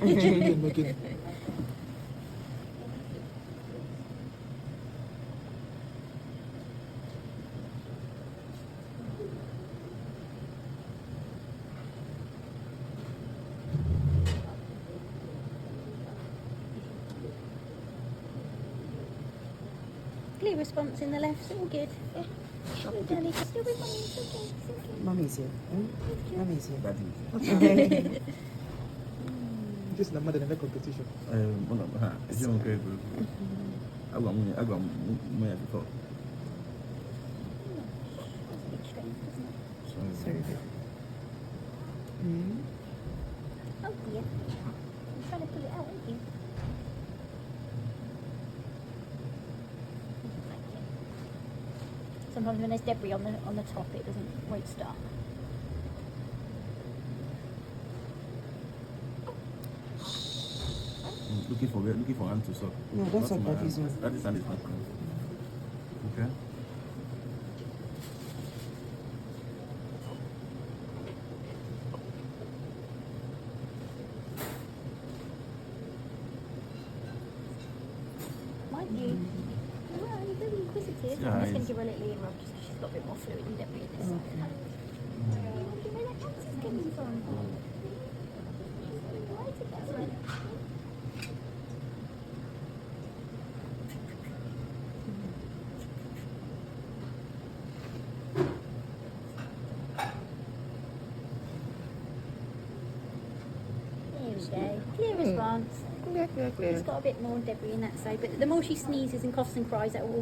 Again. Clear response in the left, so all good. Yeah. Darling, still with mummy, it's okay, it's okay. Mummy's here. Mummy's here. Just the mother in the competition. It's okay, bro. I got money before. That's a bit strange, isn't it? Sorry. Oh dear. I'm trying to pull it out, aren't you? Thank you. Sometimes when there's debris on the top, it won't start. Looking for hand to suck. No, that's what that is. That is hand is not fine. Okay. Might you? Well, you're very inquisitive. Yeah, I'm just going it's- to give her a little ear rub just because she's got a bit more fluid and debris in this side. Do you know where that cancer's coming from? Why is it that way? There we go. Clear response. Clear. It's got a bit more debris in that side, but the more she sneezes and coughs and cries, that will